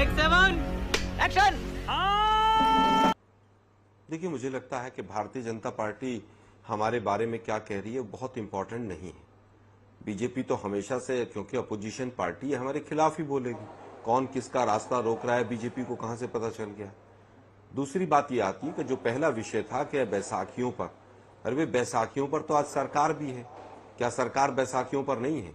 Take 7 action. देखिए, मुझे लगता है कि भारतीय जनता पार्टी हमारे बारे में क्या कह रही है बहुत इंपॉर्टेंट नहीं है। बीजेपी तो हमेशा से, क्योंकि अपोजिशन पार्टी है, हमारे खिलाफ ही बोलेगी। कौन किसका रास्ता रोक रहा है बीजेपी को कहां से पता चल गया। दूसरी बात यह आती है कि जो पहला विषय था कि बैसाखियों पर, अरे वे बैसाखियों पर तो आज सरकार भी है, क्या सरकार बैसाखियों पर नहीं है?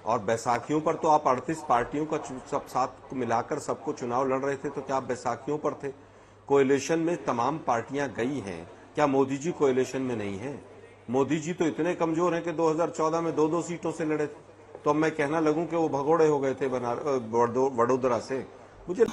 और बैसाखियों पर तो आप 38 पार्टियों का सब साथ मिलाकर सबको चुनाव लड़ रहे थे, तो क्या आप बैसाखियों पर थे? कोएलिशन में तमाम पार्टियां गई हैं, क्या मोदी जी कोएलिशन में नहीं है? मोदी जी तो इतने कमजोर हैं कि 2014 में 2-2 सीटों से लड़े थे। तो अब मैं कहना लगूं कि वो भगोड़े हो गए थे वडोदरा से। मुझे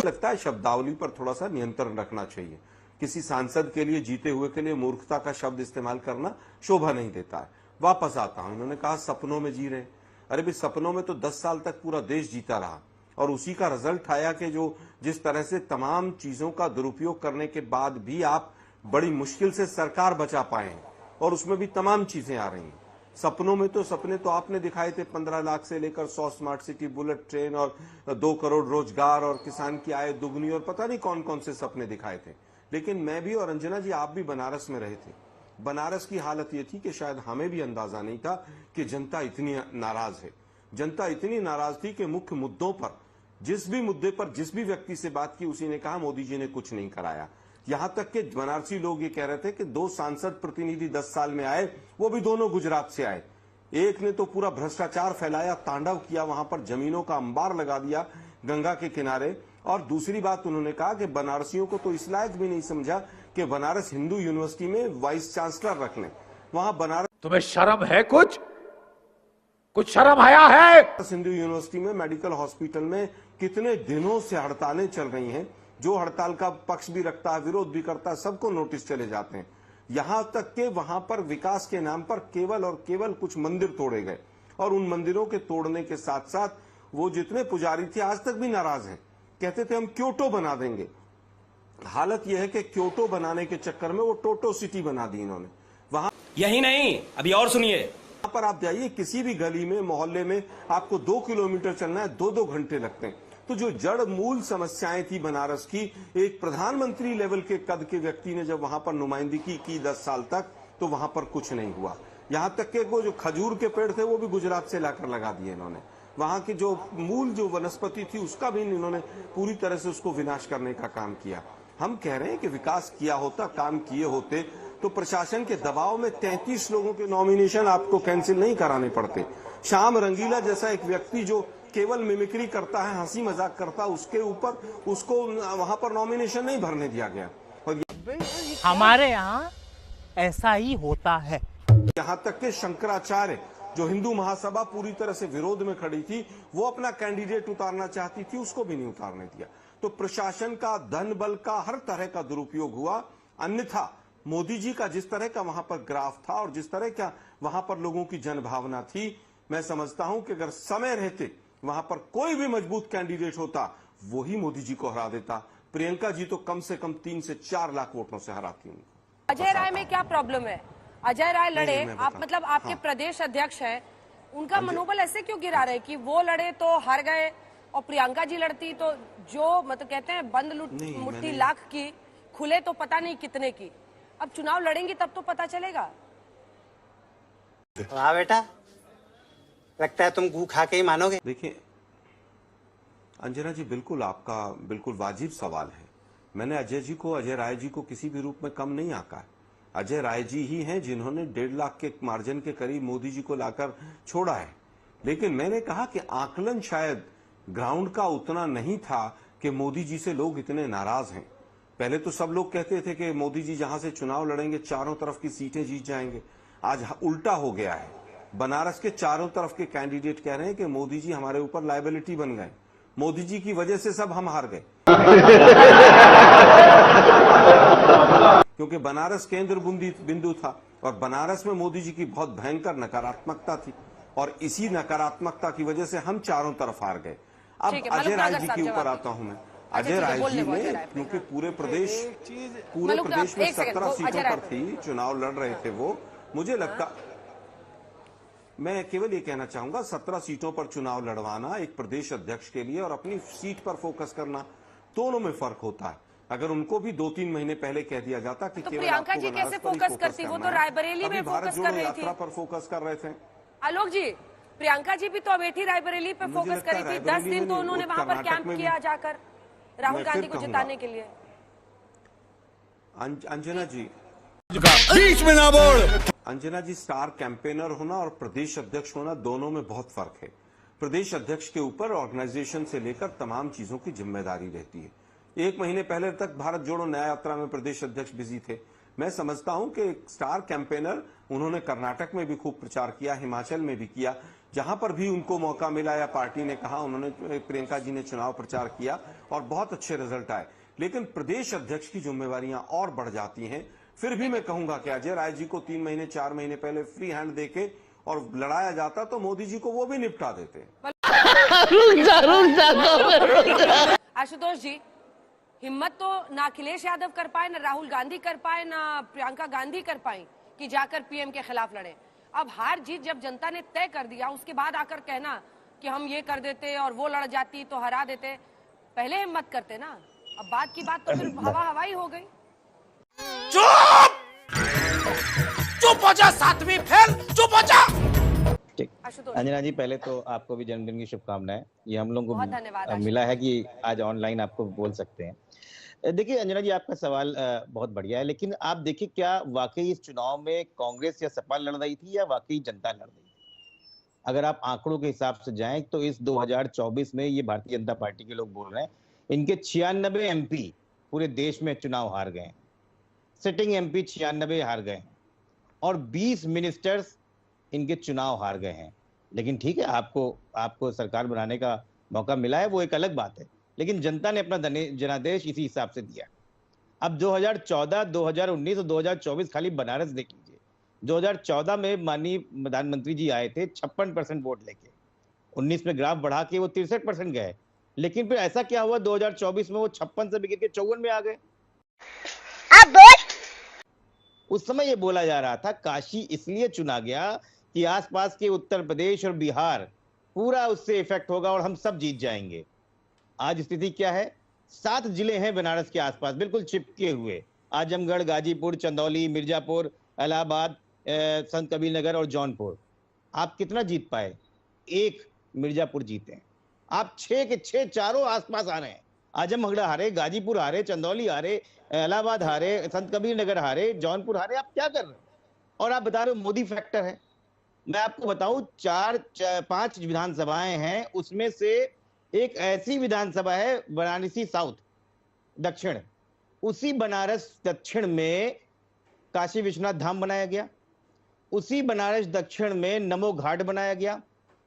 लगता है शब्दावली पर थोड़ा सा नियंत्रण रखना चाहिए। किसी सांसद के लिए, जीते हुए के लिए मूर्खता का शब्द इस्तेमाल करना शोभा नहीं देता है। वापस आता हूं, इन्होंने कहा सपनों में जी रहे। अरे भाई, सपनों में तो 10 साल तक पूरा देश जीता रहा और उसी का रिजल्ट आया कि जो जिस तरह से तमाम चीजों का दुरुपयोग करने के बाद भी आप बड़ी मुश्किल से सरकार बचा पाए हैं और उसमें भी तमाम चीजें आ रही हैं। सपनों में तो सपने तो आपने दिखाए थे 15 लाख से लेकर 100 स्मार्ट सिटी, बुलेट ट्रेन और 2 करोड़ रोजगार और किसान की आय दुगनी और पता नहीं कौन कौन से सपने दिखाए थे। लेकिन मैं भी और अंजना जी, आप भी बनारस में रहे थे। बनारस की हालत ये थी कि शायद हमें भी अंदाजा नहीं था कि जनता इतनी नाराज है। जनता इतनी नाराज थी कि मुख्य मुद्दों पर, जिस भी मुद्दे पर जिस भी व्यक्ति से बात की उसी ने कहा मोदी जी ने कुछ नहीं कराया। यहां तक कि बनारसी लोग ये कह रहे थे कि 2 सांसद प्रतिनिधि 10 साल में आए, वो भी दोनों गुजरात से आए। एक ने तो पूरा भ्रष्टाचार फैलाया, तांडव किया, वहां पर जमीनों का अंबार लगा दिया गंगा के किनारे। और दूसरी बात उन्होंने कहा कि बनारसियों को तो इस लायक भी नहीं समझा कि बनारस हिंदू यूनिवर्सिटी में वाइस चांसलर रख लें। वहां बनारस, तुम्हें शर्म है? कुछ शर्म आया है? हिंदू यूनिवर्सिटी में मेडिकल हॉस्पिटल में कितने दिनों से हड़तालें चल रही हैं। जो हड़ताल का पक्ष भी रखता है, विरोध भी करता है, सबको नोटिस चले जाते हैं। यहां तक के वहां पर विकास के नाम पर केवल और केवल कुछ मंदिर तोड़े गए और उन मंदिरों के तोड़ने के साथ साथ वो जितने पुजारी थे आज तक भी नाराज हैं। कहते थे हम क्योटो बना देंगे। हालत यह है कि क्योटो बनाने के चक्कर में वो टोटो सिटी बना दी इन्होंने। वहां यही नहीं, अभी और सुनिए। वहां पर आप जाइए, किसी भी गली में, मोहल्ले में आपको 2 किलोमीटर चलना है, 2-2 घंटे लगते हैं। तो जो जड़ मूल समस्याएं थी बनारस की, एक प्रधानमंत्री लेवल के कद के व्यक्ति ने जब वहां पर नुमाइंदगी की 10 साल तक, तो वहां पर कुछ नहीं हुआ। यहां तक कि वो जो खजूर के पेड़ थे वो भी गुजरात से लाकर लगा दिए इन्होंने। वहां की जो मूल जो वनस्पति थी उसका भी इन्होंने पूरी तरह से उसको विनाश करने का काम किया। हम कह रहे हैं कि विकास किया होता, काम किए होते तो प्रशासन के दबाव में 33 लोगों के नॉमिनेशन आपको कैंसिल नहीं कराने पड़ते। श्याम रंगीला जैसा एक व्यक्ति जो केवल मिमिक्री करता है, हंसी मजाक करता, उसके ऊपर उसको वहां पर नॉमिनेशन नहीं भरने दिया गया। और हमारे यहाँ ऐसा ही होता है। यहाँ तक के शंकराचार्य, जो हिंदू महासभा पूरी तरह से विरोध में खड़ी थी, वो अपना कैंडिडेट उतारना चाहती थी, उसको भी नहीं उतारने दिया। तो प्रशासन का, धन बल का, हर तरह का दुरुपयोग हुआ। अन्यथा मोदी जी का जिस तरह का वहां पर ग्राफ था और जिस तरह का वहां पर लोगों की जनभावना थी, मैं समझता हूं कि अगर समय रहते वहां पर कोई भी मजबूत कैंडिडेट होता, वो ही मोदी जी को हरा देता। प्रियंका जी तो कम से कम 3 से 4 लाख वोटों से हराती उनको। अजय राय में क्या प्रॉब्लम है? अजय राय लड़े, आप मतलब आपके प्रदेश अध्यक्ष हैं, उनका मनोबल ऐसे क्यों गिरा रहे कि वो लड़े तो हार गए और प्रियंका जी लड़ती तो जो मतलब कहते हैं बंद मुट्ठी लाख की, खुले तो पता नहीं कितने की। अब चुनाव लड़ेंगी तब तो पता चलेगा। वाह बेटा, लगता है तुम गू खा के ही मानोगे। देखिए अंजना जी, बिल्कुल आपका बिल्कुल वाजिब सवाल है। मैंने अजय राय जी को किसी भी रूप में कम नहीं आंका है। अजय राय जी ही हैं जिन्होंने 1.5 लाख के मार्जिन के करीब मोदी जी को लाकर छोड़ा है। लेकिन मैंने कहा कि आकलन शायद ग्राउंड का उतना नहीं था कि मोदी जी से लोग इतने नाराज हैं। पहले तो सब लोग कहते थे कि मोदी जी जहां से चुनाव लड़ेंगे चारों तरफ की सीटें जीत जाएंगे। आज उल्टा हो गया है। बनारस के चारों तरफ के कैंडिडेट कह रहे हैं कि मोदी जी हमारे ऊपर लायबिलिटी बन गए, मोदी जी की वजह से सब हम हार गए। क्योंकि बनारस केंद्र बिंदु था और बनारस में मोदी जी की बहुत भयंकर नकारात्मकता थी और इसी नकारात्मकता की वजह से हम चारों तरफ हार गए। अब अजय राय जी के ऊपर आता हूं मैं। अजय राय जी ने, क्योंकि पूरे प्रदेश में 17 सीटों पर थी, चुनाव लड़ रहे थे वो, मुझे लगता मैं केवल ये कहना चाहूंगा 17 सीटों पर चुनाव लड़वाना एक प्रदेश अध्यक्ष के लिए और अपनी सीट पर फोकस करना, दोनों में फर्क होता है। अगर उनको भी 2-3 महीने पहले कह दिया जाता कि तो केवल प्रियंका आपको जी बनारस कैसे पर ही फोकस करती? वो करना तो है। रायबरेली में अभी भारत फोकस कर जोड़ो रही यात्रा थी। पर फोकस कर रहे थे। आलोक जी, प्रियंका जी भी तो अमेठी रायबरेली पे मुझे फोकस लगता करी है थी। 10 रायबरेली दिन तो में उन्होंने नहीं, वहां पर कर्नाटक कैंप में भी। किया जाकर राहुल मैं गांधी फिर को कहूंगा। जिताने के लिए। अंजना जी, बीच में ना बोल। अंजना जी, स्टार कैंपेनर होना और प्रदेश अध्यक्ष होना दोनों में बहुत फर्क है। प्रदेश अध्यक्ष के ऊपर ऑर्गेनाइजेशन से लेकर तमाम चीजों की जिम्मेदारी रहती है। 1 महीने पहले तक भारत जोड़ो न्याय यात्रा में प्रदेश अध्यक्ष बिजी थे। मैं समझता हूं कि एक स्टार कैंपेनर उन्होंने कर्नाटक में भी खूब प्रचार किया, हिमाचल में भी किया, जहां पर भी उनको मौका मिला या पार्टी ने कहा, उन्होंने, प्रियंका जी ने चुनाव प्रचार किया और बहुत अच्छे रिजल्ट आए। लेकिन प्रदेश अध्यक्ष की जिम्मेवारियां और बढ़ जाती हैं। फिर भी मैं कहूंगा कि अजय राय जी को 3 महीने 4 महीने पहले फ्री हैंड देके और लड़ाया जाता तो मोदी जी को वो भी निपटा देते। आशुतोष जी, हिम्मत तो ना अखिलेश यादव कर पाए, ना राहुल गांधी कर पाए, ना प्रियंका गांधी कर पाई कि जाकर पीएम के खिलाफ लड़े। अब हार जीत जब जनता ने तय कर दिया, उसके बाद आकर कहना कि हम ये कर देते और वो लड़ जाती तो हरा देते, पहले हिम्मत करते ना। अब बात की बात तो फिर हवा हवाई हो गई। चुप हो जा, सातवीं फेल, चुप हो जा। ठीक, आशुतोष, अंजना जी, पहले तो आपको भी जन्मदिन की शुभकामनाएं। ये हम लोगों बहुत धन्यवाद, को आशुतोष। मिला है कि आज ऑनलाइन आपको बोल सकते हैं। देखिए अंजना जी, आपका सवाल बहुत बढ़िया है, लेकिन आप देखिए क्या वाकई इस चुनाव में कांग्रेस या सपा लड़ रही थी या वाकई जनता लड़ रही थी? अगर आप आंकड़ों के हिसाब से जाएं तो इस 2024 में ये भारतीय जनता पार्टी के लोग बोल रहे हैं, इनके 96 एमपी पूरे देश में चुनाव हार गए हैं। सिटिंग एमपी 96 हार गए हैं और 20 मिनिस्टर्स इनके चुनाव हार गए हैं। लेकिन ठीक है, आपको सरकार बनाने का मौका मिला है, वो एक अलग बात है, लेकिन जनता ने अपना जनादेश इसी हिसाब से दिया। अब 2014, 2019 और 2024 खाली बनारस देख लीजिए। 2014 में माननीय प्रधानमंत्री जी आए थे 56% वोट लेके, 19 में ग्राफ बढ़ा के वो 63% गए। लेकिन फिर ऐसा क्या हुआ, 2024 में वो 56 से गिर के 54 में आ गए। उस समय ये बोला जा रहा था काशी इसलिए चुना गया कि आसपास के उत्तर प्रदेश और बिहार पूरा उससे इफेक्ट होगा और हम सब जीत जाएंगे। आज स्थिति क्या है? 7 जिले हैं बनारस के आसपास बिल्कुल चिपके हुए, आजमगढ़, गाजीपुर, चंदौली, मिर्जापुर, इलाहाबाद, संत कबीर नगर और जौनपुर। आप कितना जीत पाए? 1 मिर्जापुर जीते हैं। आप 6 के 6 चारों आसपास आ रहे हैं। आजमगढ़ हारे, गाजीपुर हारे, चंदौली हारे, इलाहाबाद हारे, संत कबीर नगर हारे, जौनपुर हारे। आप क्या कर रहे हो? और आप बता रहे हो मोदी फैक्टर है। मैं आपको बताऊं 5 विधानसभाएं हैं, उसमें से एक ऐसी विधानसभा है वाराणसी साउथ दक्षिण। उसी बनारस दक्षिण में काशी विश्वनाथ धाम बनाया गया, उसी बनारस दक्षिण में नमो घाट बनाया गया,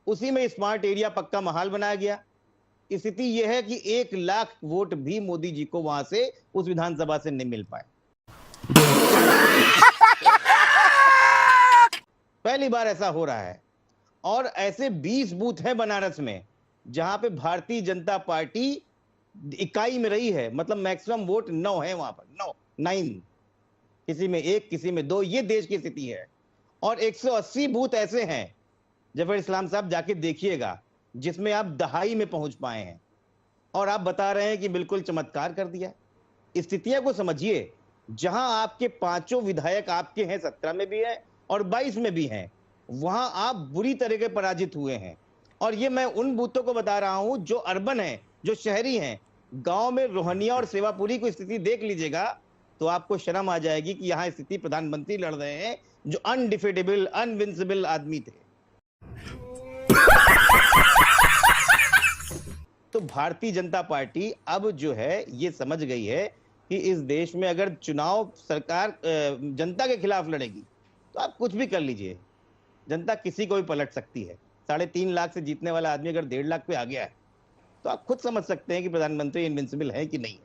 उसी में स्मार्ट एरिया पक्का महाल बनाया गया। स्थिति यह है कि 1 लाख वोट भी मोदी जी को वहां से उस विधानसभा से नहीं मिल पाए। पहली बार ऐसा हो रहा है। और ऐसे 20 बूथ हैं बनारस में जहां पे भारतीय जनता पार्टी इकाई में रही है, मतलब मैक्सिमम वोट 9 है वहां पर, 9 किसी में 1 किसी में 2। ये देश की स्थिति है। और 180 बूथ ऐसे हैं, जफर इस्लाम साहब जाके देखिएगा, जिसमें आप दहाई में पहुंच पाए हैं और आप बता रहे हैं कि बिल्कुल चमत्कार कर दिया। स्थितियों को समझिए। जहां आपके 5 विधायक आपके हैं, 17 में भी है और 22 में भी हैं, वहां आप बुरी तरह के पराजित हुए हैं। और ये मैं उन बूथों को बता रहा हूं जो अर्बन हैं, जो शहरी हैं। गांव में रोहनिया और सेवापुरी को स्थिति देख लीजिएगा तो आपको शर्म आ जाएगी कि यहां स्थिति प्रधानमंत्री लड़ रहे हैं जो अनडिफेटेबल, अनविंसिबल आदमी थे। तो भारतीय जनता पार्टी अब जो है ये समझ गई है कि इस देश में अगर चुनाव सरकार जनता के खिलाफ लड़ेगी तो आप कुछ भी कर लीजिए, जनता किसी को भी पलट सकती है। 3.5 लाख से जीतने वाला आदमी अगर 1.5 लाख पे आ गया है तो आप खुद समझ सकते हैं कि प्रधानमंत्री इनविंसिबल है कि नहीं है।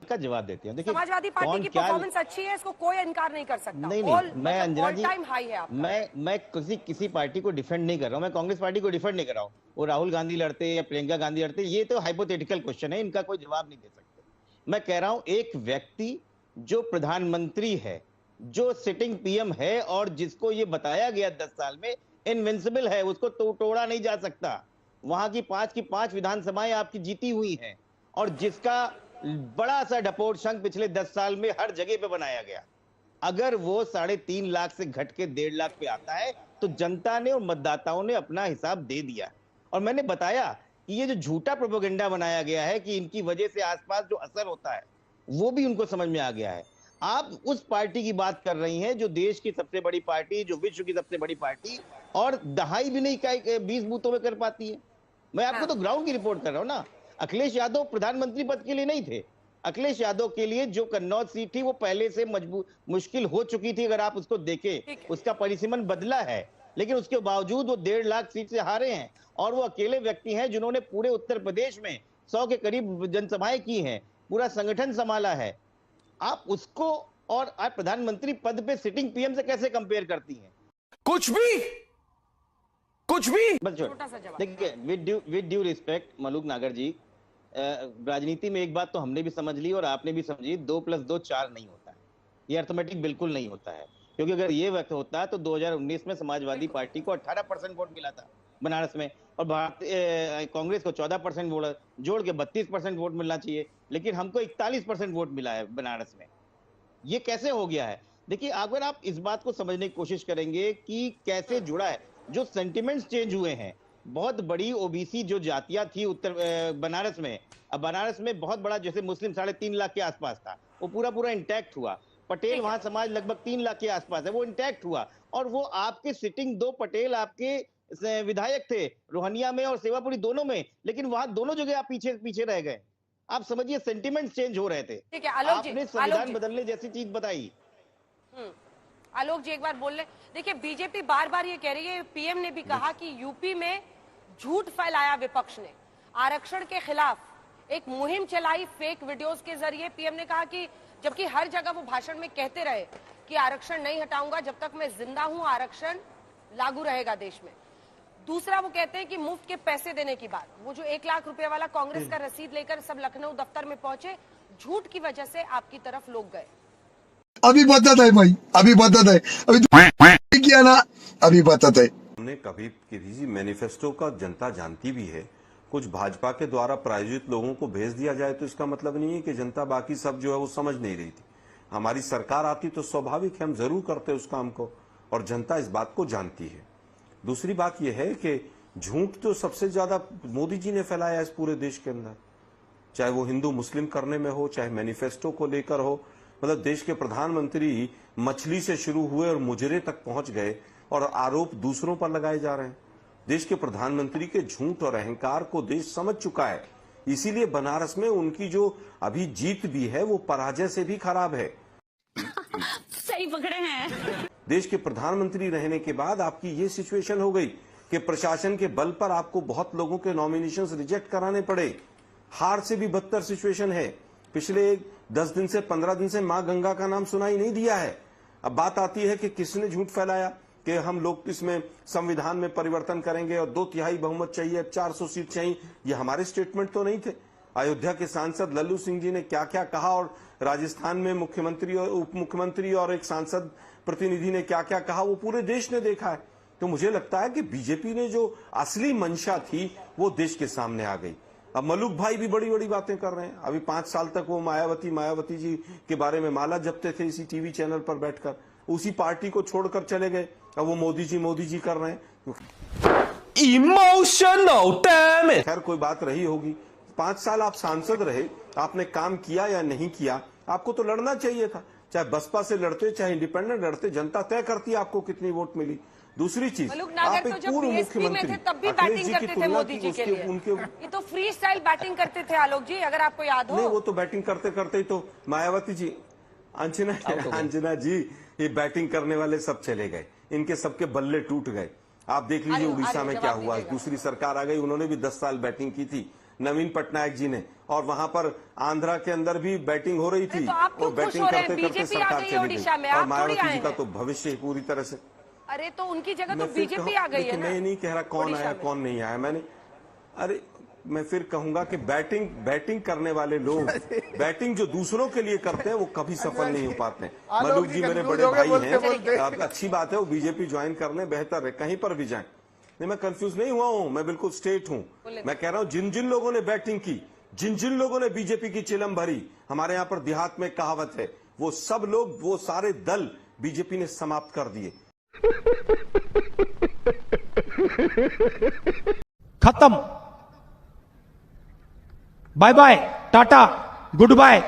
का जवाब देते हैं। देखिए, समाजवादी पार्टी की परफॉर्मेंस अच्छी है, इसको कोई इनकार नहीं कर सकता। नहीं, मैं अंजना जी, टाइम हाई है आपका। मैं किसी पार्टी को डिफेंड नहीं कर रहा हूं। मैं कांग्रेस पार्टी को डिफेंड नहीं कर रहा हूं। वो राहुल गांधी लड़ते या प्रियंका गांधी लड़ते, ये तो हाइपोथेटिकल क्वेश्चन है, इनका कोई जवाब नहीं दे सकते। मैं कह रहा हूं एक व्यक्ति जो प्रधानमंत्री है, जो सिटिंग पीएम है और जिसको ये बताया गया 10 साल में इनविंसिबल है, उसको तोड़ा नहीं जा सकता। वहां की पांच विधानसभाएं आपकी जीती हुई हैं और जिसका बड़ा सा डपोट शंख पिछले 10 साल में हर जगह पे बनाया गया। अगर वो 3.5 लाख से घट के 1.5 लाख पे आता है तो जनता ने और मतदाताओं ने अपना हिसाब दे दिया। और मैंने बताया कि ये जो झूठा प्रोपेगेंडा बनाया गया है कि इनकी वजह से आसपास जो असर होता है वो भी उनको समझ में आ गया है। आप उस पार्टी की बात कर रही हैं जो देश की सबसे बड़ी पार्टी, जो विश्व की सबसे बड़ी पार्टी, और दहाई भी नहीं 20 बूथों में कर पाती है। मैं आपको तो ग्राउंड की रिपोर्ट कर रहा हूं ना। अखिलेश यादव प्रधानमंत्री पद के लिए नहीं थे। अखिलेश यादव के लिए जो कन्नौज सीट थी वो पहले से मुश्किल हो चुकी थी। अगर आप उसको देखें, उसका परिसीमन बदला है, लेकिन उसके बावजूद वो 1.5 लाख सीट से हारे हैं। और वो अकेले व्यक्ति हैं जिन्होंने पूरे उत्तर प्रदेश में 100 के करीब जनसभाएं की हैं, पूरा संगठन संभाला है। आप उसको और आप प्रधानमंत्री पद पे सिटिंग पीएम से कैसे कंपेयर करती हैं? कुछ भी देखिए, विद ड्यू रिस्पेक्ट मलूक नागर जी, राजनीति में एक बात तो हमने भी समझ ली और आपने भी समझी, 2 + 2 4 नहीं होता है। ये अर्थमेटिक बिल्कुल नहीं होता है, क्योंकि अगर ये वक्त होता तो 2019 में समाजवादी पार्टी को 18% वोट मिला था बनारस में, और भारतीय कांग्रेस को 14% वोट जोड़ के 32% वोट मिलना चाहिए, लेकिन हमको 41% वोट मिला है बनारस में। ये कैसे हो गया है? देखिए, अगर आप इस बात को समझने की कोशिश करेंगे कि कैसे जुड़ा है, जो सेंटिमेंट्स चेंज हुए हैं, बहुत बड़ी ओबीसी जो जातियां थी उत्तर बनारस में, अब बनारस में बहुत बड़ा, जैसे मुस्लिम 3.5 लाख के आसपास था, वो पूरा इंटैक्ट हुआ। पटेल वहां समाज लगभग 3 लाख के आसपास है, वो इंटैक्ट हुआ। और वो आपके सिटिंग 2 पटेल आपके विधायक थे, रोहनिया में और सेवापुरी दोनों में, लेकिन वहां दोनों जगह आप पीछे रह गए। आप समझिए, सेंटिमेंट चेंज हो रहे थे। ठीक है आलोक जी, आपने संविधान बदलने जैसी चीज बताई। आलोक जी एक बार बोल ले। देखिए, बीजेपी बार बार ये कह रही है, पीएम ने भी कहा कि यूपी में झूठ फैलाया विपक्ष ने, आरक्षण के खिलाफ एक मुहिम चलाई फेक वीडियोस के जरिए। पीएम ने कहा कि जबकि हर जगह वो भाषण में कहते रहे कि आरक्षण नहीं हटाऊंगा, जब तक मैं जिंदा हूं आरक्षण लागू रहेगा देश में। दूसरा, वो कहते हैं कि मुफ्त के पैसे देने की बात, वो जो 1 लाख रुपए वाला कांग्रेस का रसीद लेकर सब लखनऊ दफ्तर में पहुंचे, झूठ की वजह से आपकी तरफ लोग गए। अभी बताता है भाई, अभी बताता है, अभी किया ना, अभी बताता है। हमने कभी किसी मैनिफेस्टो का जनता जानती भी है। कुछ भाजपा के द्वारा प्रायोजित लोगों को भेज दिया जाए तो इसका मतलब नहीं है कि जनता बाकी सब जो है वो समझ नहीं रही थी। हमारी सरकार आती तो स्वाभाविक है हम जरूर करते उस काम को, और जनता इस बात को जानती है। दूसरी बात यह है कि झूठ तो सबसे ज्यादा मोदी जी ने फैलाया इस पूरे देश के अंदर, चाहे वो हिंदू मुस्लिम करने में हो, चाहे मैनिफेस्टो को लेकर हो। मतलब देश के प्रधानमंत्री मछली से शुरू हुए और मुजरे तक पहुंच गए और आरोप दूसरों पर लगाए जा रहे हैं। देश के प्रधानमंत्री के झूठ और अहंकार को देश समझ चुका है, इसीलिए बनारस में उनकी जो अभी जीत भी है वो पराजय से भी खराब है। सही पकड़े हैं। देश के प्रधानमंत्री रहने के बाद आपकी ये सिचुएशन हो गई कि प्रशासन के बल पर आपको बहुत लोगों के नॉमिनेशंस रिजेक्ट कराने पड़े। हार से भी बदतर सिचुएशन है। पिछले 10 दिन से 15 दिन से मां गंगा का नाम सुनाई नहीं दिया है। अब बात आती है कि किसने झूठ फैलाया कि हम लोग इसमें संविधान में परिवर्तन करेंगे और 2/3 बहुमत चाहिए, 400 सीट चाहिए। ये हमारे स्टेटमेंट तो नहीं थे। अयोध्या के सांसद लल्लू सिंह जी ने क्या क्या कहा और राजस्थान में मुख्यमंत्री और उप मुख्यमंत्री और एक सांसद प्रतिनिधि ने क्या क्या कहा, वो पूरे देश ने देखा है। तो मुझे लगता है कि बीजेपी ने जो असली मंशा थी वो देश के सामने आ गई। अब मलूक भाई भी बड़ी बड़ी बातें कर रहे हैं। अभी 5 साल तक वो मायावती जी के बारे में माला जपते थे इसी टीवी चैनल पर बैठकर, उसी पार्टी को छोड़कर चले गए। अब वो मोदी जी कर रहे हैं। Emotional damn it. खैर कोई बात रही होगी। 5 साल आप सांसद रहे, आपने काम किया या नहीं किया, आपको तो लड़ना चाहिए था। चाहे बसपा से लड़ते चाहे इंडिपेंडेंट लड़ते, जनता तय करती है आपको कितनी वोट मिली। दूसरी चीज, आप एक पूर्व मुख्यमंत्री तब भी बैटिंग करते थे मोदी जी के लिए। ये तो फ्री स्टाइल बैटिंग करते थे आलोक जी, अगर आपको याद हो। नहीं, वो तो बैटिंग करते करते ही तो मायावती जी, अंजना जी, ये बैटिंग करने वाले सब चले गए, इनके सबके बल्ले टूट गए। आप देख लीजिए उड़ीसा में क्या हुआ। दूसरी सरकार आ गई, उन्होंने भी 10 साल बैटिंग की थी, नवीन पटनायक जी ने, और वहां पर आंध्रा के अंदर भी बैटिंग हो रही थी और बैटिंग करते करते सरकार चली गई। और मायावती जी का तो भविष्य पूरी तरह से, अरे तो उनकी जगह तो बीजेपी आ गई है ना। मैं नहीं कह रहा कौन आया कौन नहीं आया। मैंने, अरे मैं फिर कहूंगा कि बैटिंग करने वाले लोग बैटिंग जो दूसरों के लिए करते हैं वो कभी सफल नहीं हो पाते। मलूक जी मेरे बड़े भाई हैं, अब अच्छी बात है वो बीजेपी ज्वाइन करने, बेहतर है, कहीं पर भी जाएं। नहीं, मैं कंफ्यूज नहीं हुआ हूं, मैं बिल्कुल स्ट्रेट हूं। मैं कह रहा हूं जिन जिन लोगों ने बैटिंग की, जिन जिन लोगों ने बीजेपी की चिलम भरी, हमारे यहां पर देहात में कहावत है, वो सब लोग, वो सारे दल बीजेपी ने समाप्त कर दिए। खत्म, bye bye, tata, good bye.